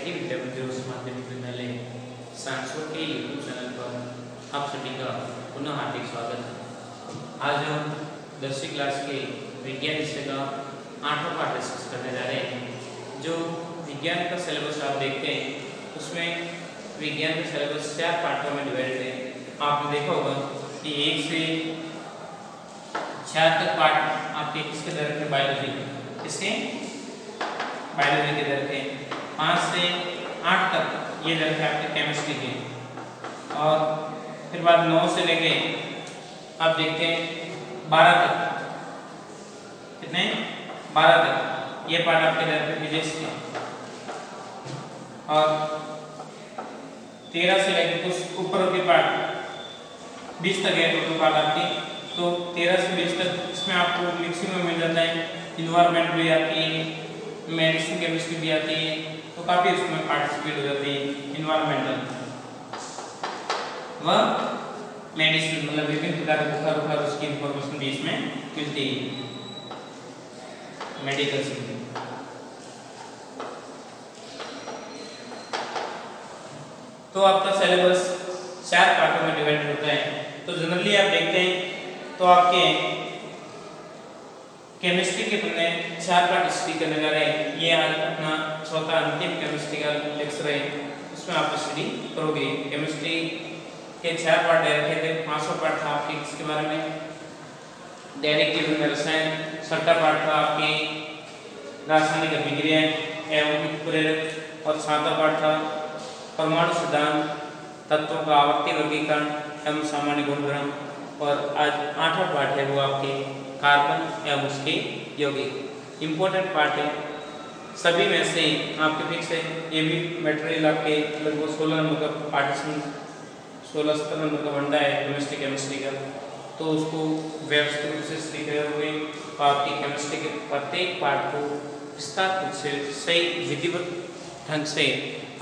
गायत्री विद्यामंदिर उच्च माध्यमिक विद्यालय सांसोर के यूट्यूब चैनल पर आप सभी का पुनः हार्दिक स्वागत है। आज हम 10वीं क्लास के विज्ञान विषय का 8वां पाठ डिस्कस करने जा रहे हैं। जो विज्ञान का सिलेबस आप देखते हैं उसमें विज्ञान का सिलेबस 4 पाठों में डिवाइडेड है। आपने देखा होगा कि 1 से 4 तक पाठ आपके किसके दर के बायोलॉजी किसके बायोलॉजी के दर के, 5 से 8 तक ये दर है आपके केमिस्ट्री के, और फिर बाद 9 से लेके आप देखते हैं 12 तक, कितने 12 तक ये पाठ आपके दर पे फिजिक्स के, और 13 से लेकर कुछ ऊपर के पाठ 20 तक है टोटल पाठ आपकी। तो 13 से 20 तक इसमें आपको मिक्सिंग में मिल जाता है, इन्वायरमेंट भी आती है, मेडिसिन केमिस्ट्री भी आती है, तो काफ़ी उसमें पार्टिसिपेट हो जाती है। इन्वायरमेंटल व मेडिसिन मतलब विभिन्न प्रकार के बुखार उसकी इंफॉर्मेशन भी इसमें मिलती है, मेडिकल से। तो आपका सिलेबस 4 पार्टों में डिवाइड होता है। तो जनरली आप देखते हैं तो आपके केमिस्ट्री के अपने 4 पार्ट स्टडी करने जा रहे हैं। ये आज अपना चौथा अंतिम केमिस्ट्री का लेक्चर है, उसमें आप स्टडी करोगे। केमिस्ट्री के 4 पार्ट दे रखे थे। 5वां पार्ट था आपके किसके बारे में, दैनिक जीवन में रसायन। 6वां पार्ट था आपके रासायनिक अभिक्रियाएं एवं प्रेरक, और 7वां पार्ट था परमाणु सिद्धांत, तत्वों का आवर्ती वर्गीकरण एवं सामान्य गुणधर्म, और आज 8वां पार्ट है वो आपके कार्बन एवं उसके यौगिक। इम्पोर्टेंट पार्ट है सभी में से आपके फिक्स है। ये भी मटेरियल आपके लगभग 16 नंबर का पार्टीशन 16-17 नंबर का बनता है केमिस्ट्री का, तो उसको व्यवस्थित रूप से स्टडी करे हुए आपकी केमिस्ट्री के प्रत्येक पार्ट को विस्तार रूप से सही विधिवत ढंग से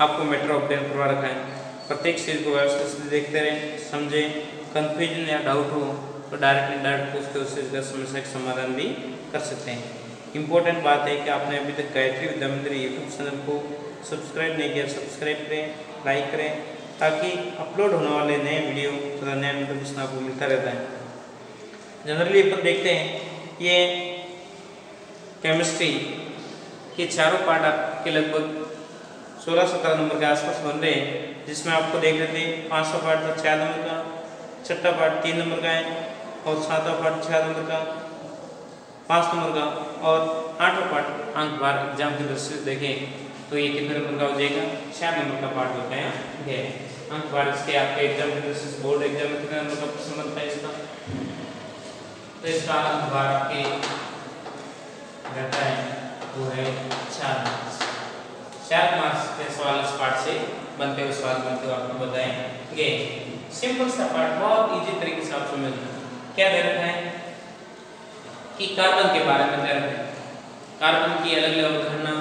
आपको मैटर ऑफ देम करवा रखा है। प्रत्येक चीज़ को व्यवस्थित से देखते रहें, समझें, कंफ्यूजन या डाउट हो तो डायरेक्ट पूछ के उससे समस्या का समाधान भी कर सकते हैं। इम्पोर्टेंट बात है कि आपने अभी तक गायत्री विद्यामंदिर यूट्यूब चैनल को सब्सक्राइब नहीं किया, सब्सक्राइब करें, लाइक करें, ताकि अपलोड होने वाले नए वीडियो तथा नया नोटिफिकेशन आपको मिलता रहता है। जनरली अपन देखते हैं ये केमिस्ट्री के चारों पार्ट आपके लगभग 16-17 नंबर के आसपास बन रहे हैं, जिसमें आपको देख लेते हैं 5वां पार्ट था 4 नंबर का, 6वां पार्ट 3 नंबर का है, और 7वां पार्ट 6 नंबर का, 5 नंबर का, और 8वां पार्ट अंक बार एग्जाम की दृष्टि से देखें तो ये कितने नंबर का हो जाएगा, 4 नंबर का पार्ट होता है। अंक बार इसके आपके एग्जाम की दृष्टि से बोर्ड एग्जाम में कितने नंबर का प्रश्न बनता है इसका, तो इसका अंक बार आपके रहता है वो है 4 मार्क्स के सवाल इस पार्ट से बनते हुए सवाल बनते हुए आपको बताएंगे। सिंपल सा पार्ट, बहुत इजी तरीके से आप समझ क्या दे रखा है कि कार्बन के बारे में दे रखा है। कार्बन की अलग अलग अवधारणा,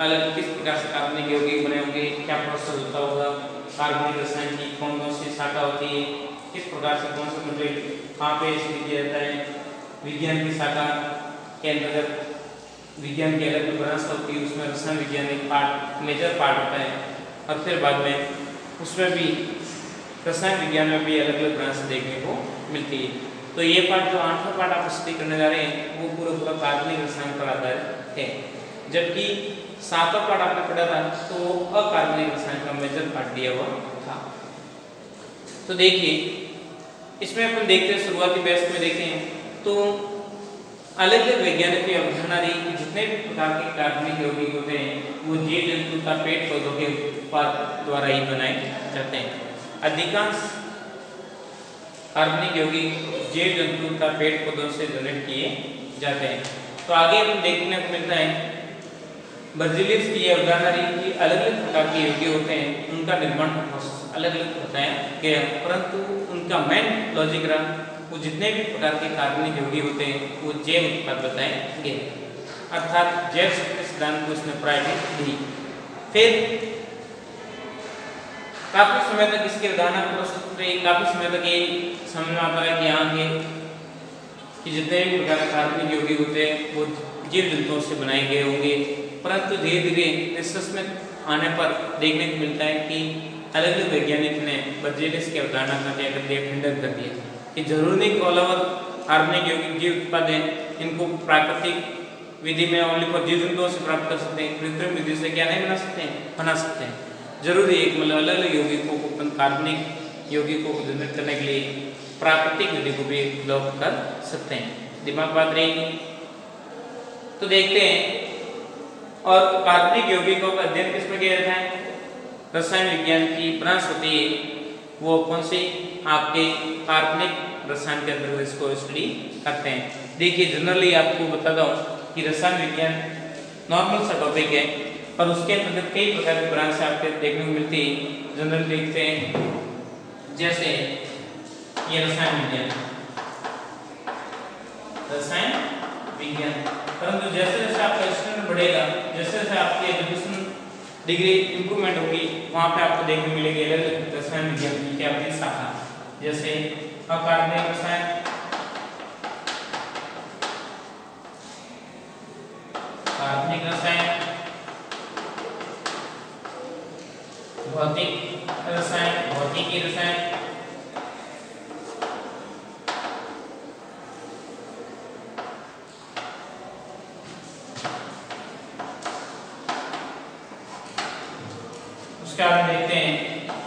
अलग किस प्रकार से कार्बनिक यौगिक बने होंगे, क्या प्रोसेस होता होगा, कार्बनिक रसायन की कौन कौन सी शाखा होती है, किस प्रकार से कौन सा मटेरियल कहाँ पे स्टडी किया जाता है। विज्ञान की शाखा के अंतर्गत विज्ञान की अलग ब्रांच होती है, उसमें रसायन विज्ञान एक पार्ट मेजर पार्ट होता है, और फिर बाद में उसमें भी रसायन विज्ञान में भी अलग अलग ब्रांच देखने को मिलती है। तो ये पार्ट जो 8वां पार्ट आप स्टडी करने जा रहे हैं वो पूरा कार्बनिक रसायन पर आधारित है, जबकि 7वां पार्ट आपने पढ़ा था तो अकार्बनिक रसायन का मेजर पार्ट दिया हुआ था। तो देखिए इसमें अपन देखते हैं शुरुआती बैच में देखें तो अलग अलग वैज्ञानिक की अवधारणा रही कि जितने भी प्रकार के कार्बनिक यौगिक होते हैं वो जीव जंतु का पेट पौधों के उत्पाद द्वारा ही बनाए जाते हैं। अधिकांश कार्बनिक यौगिक जीव जंतु का पेट पौधों से जनरेट किए जाते हैं। तो आगे हम देखने को मिलता है बर्जीलियस की अवधारणा रही कि अलग अलग प्रकार के यौगिक होते हैं, उनका निर्माण प्रोसेस अलग अलग होता है, परंतु उनका मेन लॉजिक रहा वो जितने भी प्रकार के कार्बनिक यौगिक होते हैं वो जैव उत्पाद बताएंगे, अर्थात जैव शक्ति सिद्धांत को इसने प्रायोरिटी दी। फिर काफी समय तक इसकी अवधारणा प्रस्तुत रही, काफी समय तक ये समझ में आता है कि यहाँ के कि जितने भी प्रकार के कार्बनिक यौगिक होते हैं वो जीव जंतुओं से बनाए गए होंगे, परंतु धीरे धीरे रिसर्च में आने पर देखने को मिलता है कि अलग अलग वैज्ञानिक ने बर्जेलियस की अवधारणा का क्या कर दिया, खंडन कर दिया कि जरूरी नहीं कोलावर कार्बनिक यौगिक जीव उत्पाद है, इनको प्राकृतिक विधि में ओनली फॉर जीव जंतुओं से प्राप्त कर सकते हैं, कृत्रिम विधि से क्या नहीं बना सकते हैं, बना सकते हैं। जरूरी है मतलब अलग अलग यौगिकों को कार्बनिक यौगिकों को जनरेट करने के लिए प्राकृतिक विधि को भी उपयोग कर सकते हैं। दिमाग बात रहेगी। तो देखते हैं और कार्बनिक यौगिकों का अध्ययन किसमें किया जाता है, रसायन विज्ञान की ब्रांच होती है वो कौन सी, आपके कार्बनिक रसायन के अंदर इसको स्टडी करते हैं। देखिए जनरली आपको बताता हूँ कि रसायन विज्ञान नॉर्मल सा टॉपिक है और उसके अंतर्गत कई प्रकार की ब्रांच आपके देखने को मिलती है। जनरल देखते हैं जैसे ये रसायन विज्ञान, परंतु जैसे जैसे आपका स्टैंडर्ड बढ़ेगा, जैसे जैसे आपकी एजुकेशन डिग्री इंप्रूवमेंट होगी, वहाँ पे आपको देखने को मिलेगी अलग अलग रसायन विज्ञान की क्या होती है शाखा, जैसे अकार्बनिक रसायन, कार्बनिक रसायन, भौतिक रसायन, भौतिकी रसायन, उसके बाद देखते हैं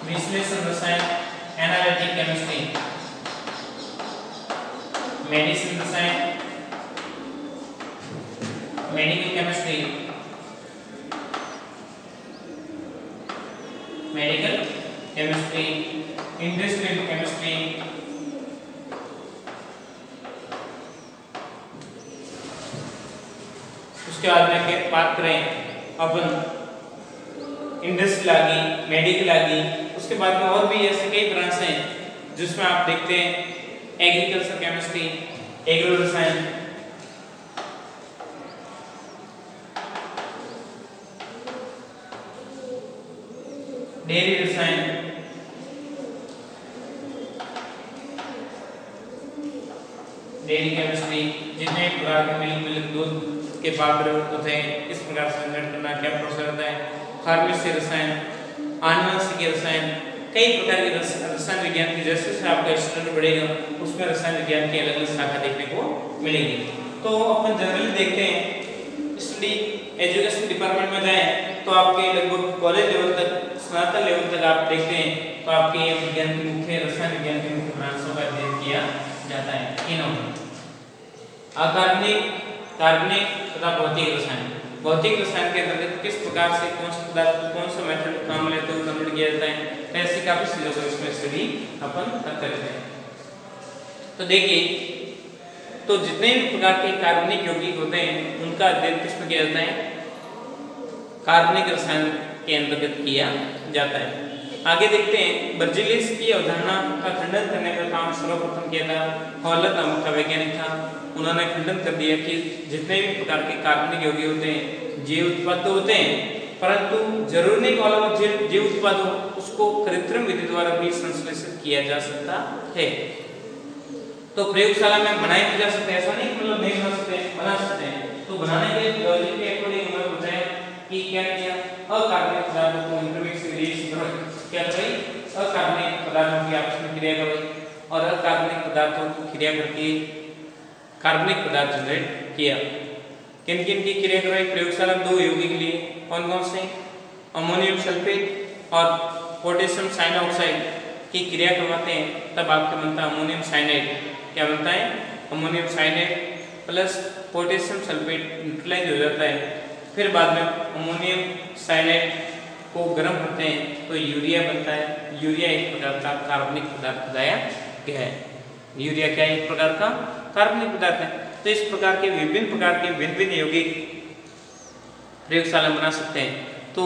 विश्लेषण रसायन, एनालिटिक केमिस्ट्री, मेडिसिन रसायन, medical chemistry, medical chemistry, industrial chemistry, उसके बाद में बात करें अपन इंडस्ट्रियल आ गई, मेडिकल आ गई, उसके बाद में और भी ऐसे कई ब्रांच हैं जिसमें आप देखते हैं एग्रीकल्चर केमिस्ट्री, एग्रो रसायन, डेयरी रसायन, डेयरी केमिस्ट्री, जितने प्रकार के मिल्क दूध के पात्र होते हैं इस प्रकार से जनरेट करना क्या प्रोसेस होता है, फार्मेसी रसायन, आनुवंशिक रसायन, कई प्रकार के रसायन विज्ञान की जैसे जैसे आपका स्टैंडर्ड बढ़ेगा उसमें रसायन विज्ञान की अलग अलग शाखा देखने को मिलेगी। तो अपन जनरली देखते हैं स्टडी एजुकेशन डिपार्टमेंट में जाएं तो आपके लगभग कॉलेज लेवल तक, स्नातक लेवल तक आप देखते हैं तो आपके ये विज्ञान की मुख्य रसायन विज्ञान की मुख्य ब्रांचों का अध्ययन किया जाता है। तीनों अकार्बनिक, कार्बनिक तथा भौतिक रसायन। भौतिक रसायन के अंतर्गत किस प्रकार से कौन सा पदार्थ कौन सा मेथड काम लेते हुए कन्वर्ट किया जाता है, ऐसी काफी चीजों को इसमें स्टडी अपन करते रहते हैं। तो देखिए तो जितने भी प्रकार के कार्बनिक यौगिक होते हैं उनका अध्ययन किसमें किया जाता है, कार्बनिक रसायन के अंतर्गत किया जाता है। आगे देखते हैं बर्जेलियस की अवधारणा का खंडन करने का काम सर्वप्रथम किया था हॉलर नामक का वैज्ञानिक था। उन्होंने खंडन कर दिया कि जितने भी प्रकार के कार्बनिक यौगिक होते हैं जैव उत्पाद तो होते हैं, परंतु जरूरी नहीं कि जैव उत्पाद हो, उसको कृत्रिम विधि द्वारा भी संश्लेषित किया जा सकता है। तो प्रयोगशाला में बनाए भी जा सकते हैं, ऐसा नहीं मतलब नहीं बना सकते, बना सकते हैं। तो बनाने के लॉजिक के अकॉर्डिंग उन्होंने बताया कि क्या किया, अकार्बनिक पदार्थों को इंटरमीडिएट से रिलीज क्या करवाई, अकार्बनिक पदार्थों की आपस में क्रिया करवाई और अकार्बनिक पदार्थों को क्रिया करके कार्बनिक पदार्थ जनरेट किया। किन किन की क्रिया करवाई प्रयोगशाला में, दो यौगिक के लिए कौन कौन से, अमोनियम सल्फेट और पोटेशियम साइनऑक्साइड की क्रिया करवाते हैं, तब आपके बनता है अमोनियम साइनाइड। क्या बनता है, ammonium cyanide plus potassium sulphate neutralise हो जाता है। फिर बाद में अमोनियम साइनाइड को गर्म करते हैं तो यूरिया बनता है। यूरिया एक प्रकार का कार्बनिक पदार्थ बताया गया है। यूरिया क्या एक प्रकार का कार्बनिक पदार्थ है। तो इस प्रकार के विभिन्न प्रकार के भिन्न यौगिक प्रयोगशाला में बना सकते हैं। तो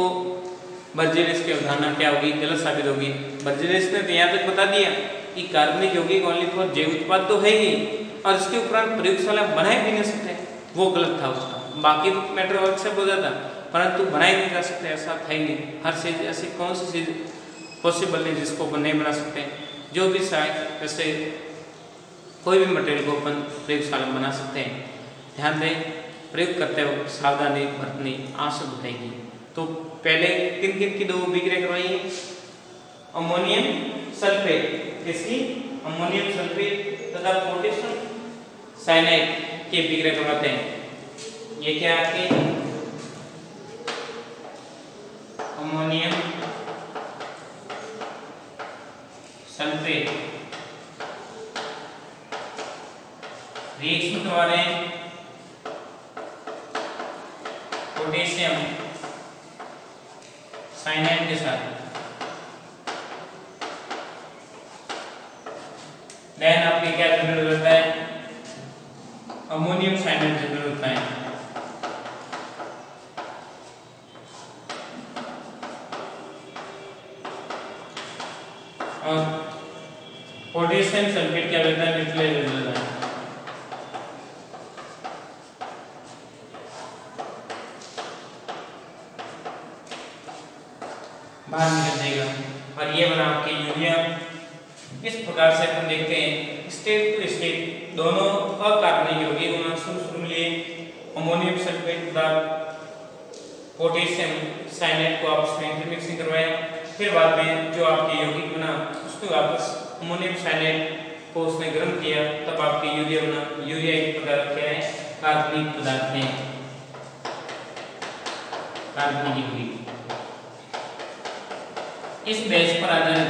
बर्जेलियस की अवधारणा क्या होगी, गलत साबित होगी। बर्जेलियस ने तो यहाँ तक बता दिया कि कार्बनिक यौगिक ओनली फॉर जैव उत्पाद तो है ही और इसके उपरांत प्रयोगशाला बनाए भी नहीं सकते, वो गलत था उसका। बाकी तो मैटर एक्सेप्ट हो जाता, परंतु बनाए नहीं जा सकते ऐसा था ही नहीं। हर चीज ऐसी कौन सी चीज पॉसिबल नहीं जिसको अपन नहीं बना सकते। जो भी शायद वैसे कोई भी मटेरियल को अपन प्रयोगशाला में बना सकते हैं। ध्यान दें, प्रयोग करते वक्त सावधानी बरतनी आवश्यक होगी। तो पहले किन किन की दो अभिक्रिया करवाई? अमोनियम सल्फेट, किसकी? अमोनियम सल्फेट तथा पोटेशियम साइनाइड की अभिक्रिया करवाते हैं। ये क्या आपके अमोनियम सल्फेट रिएक्शन करवा रहे हैं पोटेशियम साइनाइड के साथ। देन आपके क्या जनरेट होता है? अमोनियम साइनाइड जनरेट होता है। और पोटेशियम सल्फेट क्या होता है? न्यूट्रलाइज हो जाता है। बाहर निकल जाएगा और ये बना आपके यूरिया। इस प्रकार से अपन देखते हैं स्टेट टू स्टेट दोनों अकार्बनिक यौगिक शुरू में लिए अमोनियम सल्फेट तथा पोटेशियम साइनाइड को आपस में इंटरमिक्सिंग करवाया। फिर बाद में जो आपके यौगिक बना उसको वापस अमोनियम साइनाइड को उसने गर्म किया, तब आपके यूरिया बना। यूरिया एक पदार्थ क्या है? कार्बनिक पदार्थ है, कार्बनिक यौगिक। इस बेस पर आधारित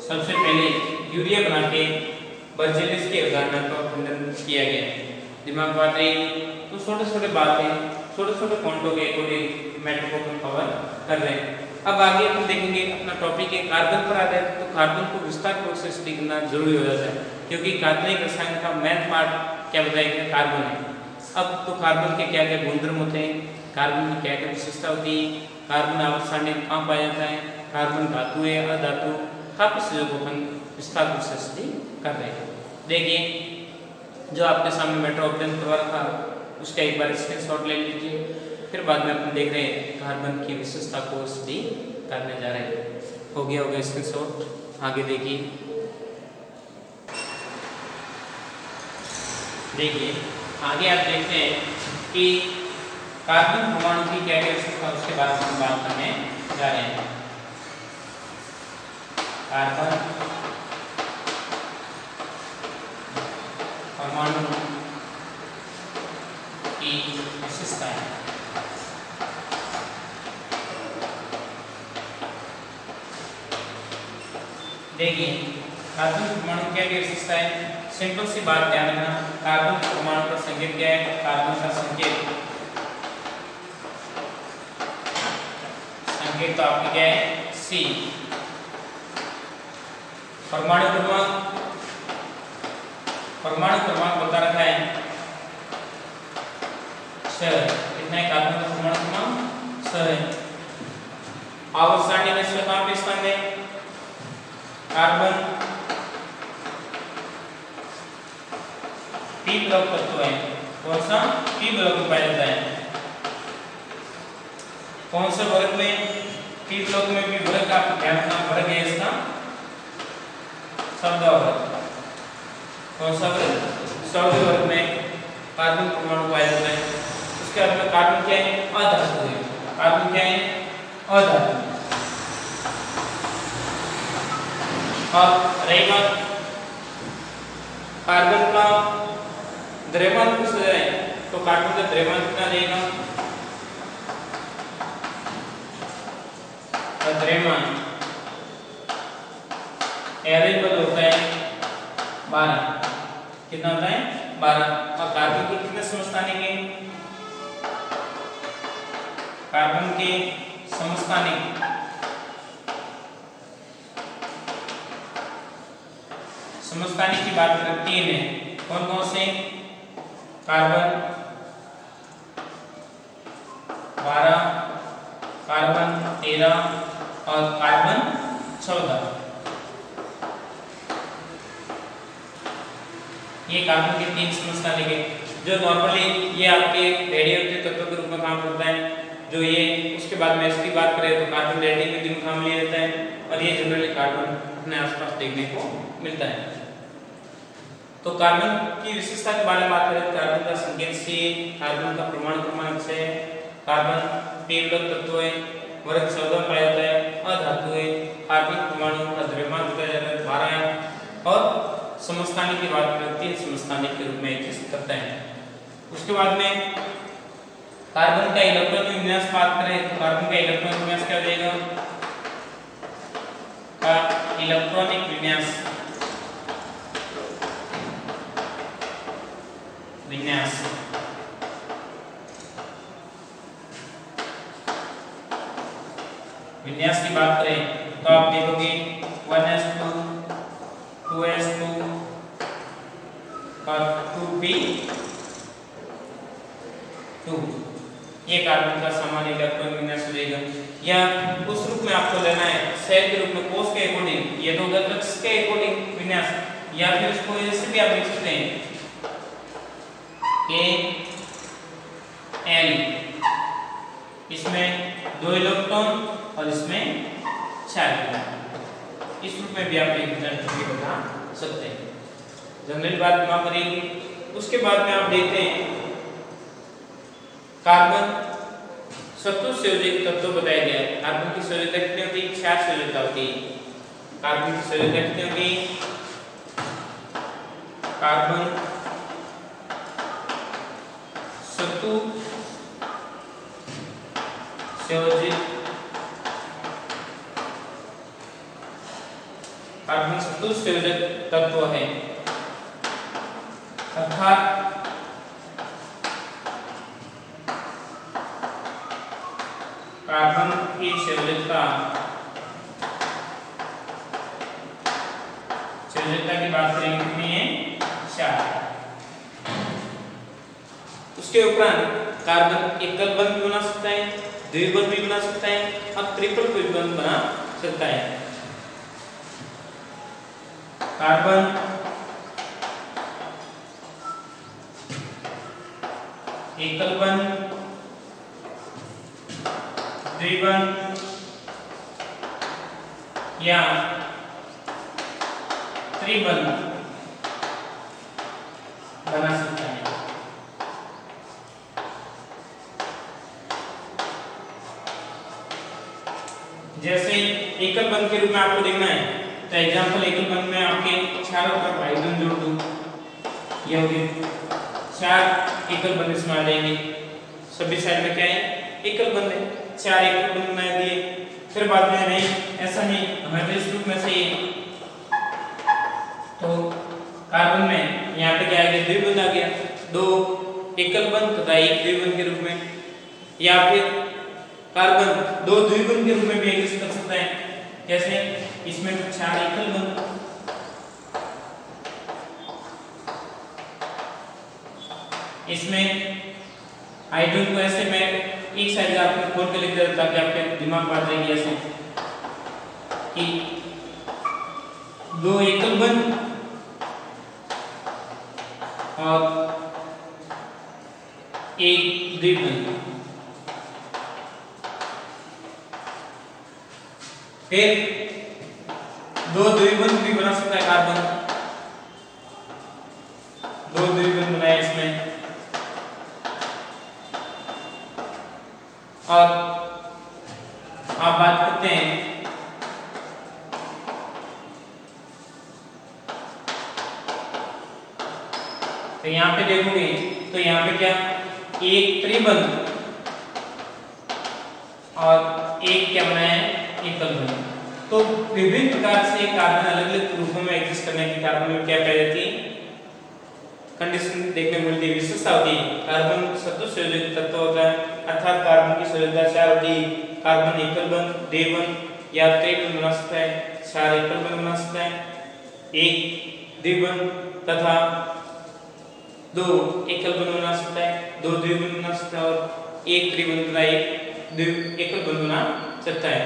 सबसे पहले यूरिया बना के बर्जेलिस की अवधारणा का खंडन किया गया। दिमाग बात रही तो छोटे छोटे बातें छोटे छोटे पॉइंटों के अकॉर्डिंग मैटर को हम कवर कर रहे हैं। अब आगे हम देखेंगे अपना टॉपिक है कार्बन पर आधारित। तो कार्बन को विस्तार रूप से स्टडी करना जरूरी हो जाता है क्योंकि कार्बनिक रसायन का मेन पार्ट क्या बताएगा? कार्बन है। अब तो कार्बन के क्या क्या गुणधर्म होते हैं, कार्बन की क्या क्या विशेषता होती है, कार्बन आवर्त सारणी कहाँ पाया जाता है, कार्बन धातु है अधातु, काफी चीजों को अपन विस्तार रूप से स्टडी कर रहे हैं। देखिए जो आपके सामने मैटर ओपन करवा रखा उसका एक बार स्क्रीनशॉट ले लीजिए। फिर बाद में अपन देख रहे हैं कार्बन की विशेषता को स्टडी करने जा रहे हैं। हो गया स्क्रीनशॉट, आगे देखिए। देखिए आगे आप देखते हैं कि कार्बन परमाणु की क्या क्या विशेषता उसके बारे में हम बात करने जा रहे हैं। कार्बन परमाणु की विशेषताएं। देखिए कार्बन परमाणु क्या क्या विशेषता है? सिंपल सी बात ध्यान रखना, कार्बन परमाणु का संकेत क्या है? कार्बन का संकेत तो आपकी क्या है? C। परमाणु क्रमांक बता रखा है 6। कितना है कार्बन का परमाणु क्रमांक? 6 है। आवर्त सारणी में इसका कहां पे स्थान है? कार्बन p ब्लॉक तत्व है। कौन सा? p ब्लॉक में पाया जाता है। कौन से वर्ग में? p ब्लॉक में भी वर्ग का ध्यान रखना, वर्ग है इसका शब्द वर्ग। कौन सा वर्ग? शब्द वर्ग में कार्बन परमाणु पाया जाता है। उसके बाद में कार्बन क्या है? अधातु है। कार्बन क्या है? अधातु। अब रही बात कार्बन का द्रव्यमान पूछ रहे हैं तो कार्बन का द्रव्यमान कितना रहेगा? द्रव्यमान एवरेज पद होता है 12। कितना होता है? 12। और कार्बन के कितने समस्थानिक हैं? कार्बन के समस्थानिक की बात करें 3 है। कौन कौन से? कार्बन 12, कार्बन 13 और कार्बन 14। ये कार्बन के 3 समस्थानिक है जो नॉर्मली ये आपके रेडियोएक्टिव तत्व के रूप में काम करता है। जो ये उसके बाद में इसकी बात करें तो कार्बन रेडिंग में दिन काम लिया जाता है और ये जनरली कार्बन अपने आसपास देखने को मिलता है। तो कार्बन की विशेषता के बारे में बात करें तो कार्बन का संकेत C, कार्बन का परमाणु क्रमांक 6, कार्बन पेवलक तत्व है, वर्ग 14 में पाया जाता है, अधातु है, कार्बनिक परमाणु का द्रव्यमान बताया जाता है 12 और समस्थानिक की बात करते हैं, समस्थानिक के रूप में एग्जिस्ट करता है। उसके बाद में कार्बन का इलेक्ट्रॉन विन्यास बात करें तो कार्बन का इलेक्ट्रॉन विन्यास क्या हो जाएगा, का इलेक्ट्रॉनिक विन्यास विन्यास की बात करें तो आप देखोगे 1s2 2s2 और 2p2 ये कार्बन का सामान्य इलेक्ट्रॉन विन्यास हो जाएगा। या उस रूप में आपको लेना है सेल के रूप में कोष के अकॉर्डिंग, ये तो लक्ष्य के अकॉर्डिंग विन्यास, या फिर इसको ऐसे भी आप लिख सकते हैं Al, इसमें 2 इलेक्ट्रॉन और इसमें 4 इलेक्ट्रॉन, इस रूप में भी आप एक बता सकते हैं। जनरल बात दिमाग करेंगे। उसके बाद में आप देखते हैं कार्बन शत्रु संयोजक तत्व बताया गया है। कार्बन की संयोजकता कितनी होती है, 4 संयोजकता होती है। कार्बन की संयोजकता कितनी होगी, कार्बन शत्रु संयोजक, कार्बन शत्रु संयोजक तत्व है, अर्थात कार्बन की संयोजकता की बात करेंगे कितनी है, 4। उसके उपरांत कार्बन एकल बंध भी बना सकता है, द्विबंध भी बना सकता है और ट्रिपल बंध बना सकता है। कार्बन एकल बंध, द्विबंध या त्रिबंध बना सकता है। जैसे एकल बंध के रूप में आपको देखना है तो एग्जांपल एकल बंध में आपके चारों तरफ हाइड्रोजन जोड़ दूं, ये हो गए 4 एकल बंध इसमें आ जाएंगे। सभी साइड में क्या है, एकल बंध है, 4 एकल बंध बना दिए। फिर बाद में नहीं, ऐसा नहीं, हमें तो इस रूप में से तो कार्बन में यहाँ पे क्या आ गया, द्विबंध आ गया, 2 एकल बंध तथा 1 द्विबंध के रूप में, या फिर कार्बन 2 द्विबंध के रूप में भी एग्जिस्ट कर सकता है। कैसे, इसमें 4 एकल बंध, इसमें हाइड्रोजन को ऐसे मैं एक साइड आपको खोल के लिख देता ताकि आपके दिमाग में आ जाएगी ऐसे कि 2 एकल बंध और 1 द्विबंध। फिर 2 द्विबंध भी बना सकता है कार्बन, 2 द्विबंध बनाए इसमें। और आप बात करते हैं तो यहां पे देखोगे तो यहां पे क्या, 1 त्रिबंध और 1 क्या बनाया है, एकल बंध। तो विभिन्न प्रकार से कार्बन अलग अलग रूपों में एग्जिस्ट करने की कार्बन में क्या पाई जाती है, कंडीशन देखने को मिलती है, विशेषता होती है। कार्बन शत्रु संयोजक तत्व होता है, अर्थात कार्बन की संयोजकता 4 होती है। कार्बन एकल बंध, द्विबंध या त्रिबंध बना सकता है, 4 एकल बंध बना सकता है, 1 द्विबंध तथा 2 एकल बंध बना सकता है, 2 द्विबंध बना सकता है और 1 त्रिबंध तथा 1 एकल बंध बना सकता है।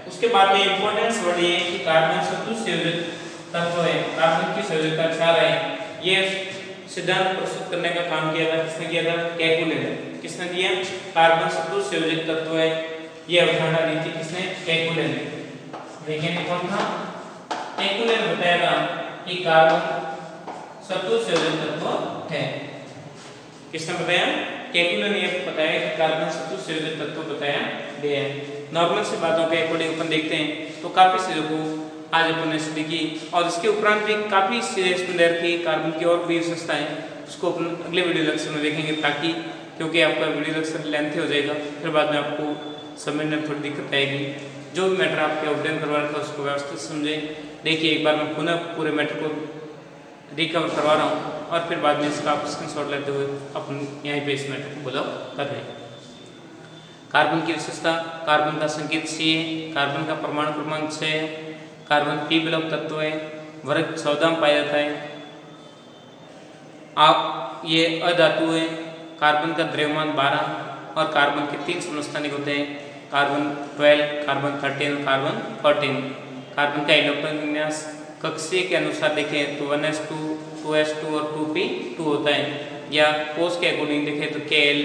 उसके बाद में इंपॉर्टेंस वर्ड ये है कि कार्बन शत्रु संयोजक तत्व है, कार्बन की संयोजकता 4 है। ये सिद्धांत प्रस्तुत करने का काम किया था, किसने किया था, कैकुले ने। किसने दिया, कार्बन शत्रु संयोजक तत्व है, ये अवधारणा दी थी किसने, कैकुले ने। वैज्ञानिक कौन था, कैकुले ने बताया था कि कार्बन शत्रु संयोजक तत्व है। किसने बताया, कैकुलन ने बताया कि कार्बन शत्रु संयोजक तत्व बताया गया है। नॉर्मल से बातों के अकॉर्डिंग अपन देखते हैं तो काफी चीजों को आज अपन ने स्टडी की और इसके उपरांत भी काफी चीजें इसमें रखी कार्बन की और भी विशेषताएं उसको अपन अगले वीडियो लेक्चर में देखेंगे, ताकि क्योंकि आपका वीडियो लेक्चर लेंथी हो जाएगा, फिर बाद में आपको समझने में थोड़ी दिक्कत आएगी। जो भी मैटर आपके ऑब्जर्व करवा रहा था उसको व्यवस्थित समझें। देखिए एक बार मैं पुनः पूरे मैटर को रिकवर करवा रहा हूँ और फिर बाद में इसका आप स्क्रीनशॉट लेते हुए अपन यहीं पे इस मैटर को बुलाओ कर रहे हैं। कार्बन की विशेषता, कार्बन का संकेत C है, कार्बन का परमाणु क्रमांक 6 है, कार्बन P ब्लॉक तत्व है, वर्ग 14 में पाया जाता है। आप ये अधातु है, कार्बन का द्रव्यमान 12 और कार्बन के 3 समस्थानिक होते हैं, कार्बन 12, कार्बन 13, कार्बन 14। कार्बन का इलेक्ट्रॉन विन्यास कक्षीय के अनुसार देखें तो 1s2, 2s2 और 2p2 होता है, या कोष के अकॉर्डिंग देखें तो Kl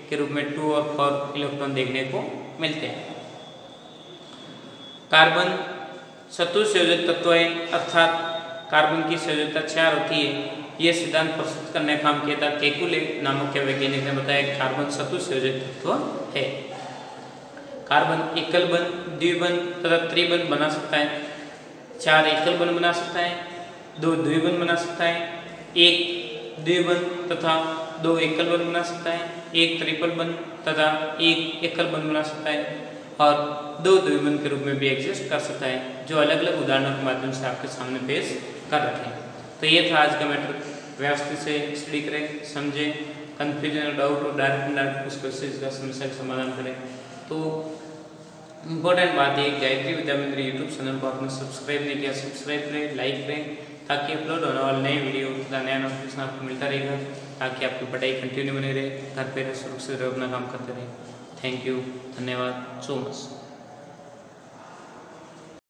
के रूप में 2 और 4 इलेक्ट्रॉन देखने को मिलते हैं। कार्बन शत्रु संयोजक तत्व है, अर्थात कार्बन की संयोजकता 4 होती है। यह सिद्धांत प्रस्तुत करने का काम किया था केकुले नामक के वैज्ञानिक ने बताया कि कार्बन शत्रु संयोजक तत्व है। कार्बन एकल बंध, द्विबंध तथा त्रिबंध बना सकता है। 4 एकल बंध बना सकता है, 2 द्विबंध बना सकता है, 1 द्विबंध तथा 2 एकल बंध बना सकता है, 1 ट्रिपल बंध तथा 1 एकल बंध बना सकता है और 2 द्विबंध के रूप में भी एग्जिस्ट कर सकता है, जो अलग अलग उदाहरणों के माध्यम से आपके सामने पेश कर रखे हैं। तो ये था आज का मैटर, व्यवस्थित से स्टडी करें, समझें, कन्फ्यूजन डाउट और डायरेक्ट उस क्वेश्चन का समस्या का समाधान करें। तो इम्पोर्टेंट बात है, गायत्री विद्या मंदिर यूट्यूब चैनल को आपने सब्सक्राइब नहीं किया, सब्सक्राइब करें, लाइक करें, ताकि अपलोड होने वाले नए वीडियो का नया नोटिफिकेशन आपको मिलता रहेगा, ताकि आपकी पढ़ाई कंटिन्यू बनी रहे, घर पर सुरक्षित रहे, अपना काम करते रहे। थैंक यू, धन्यवाद सो मच।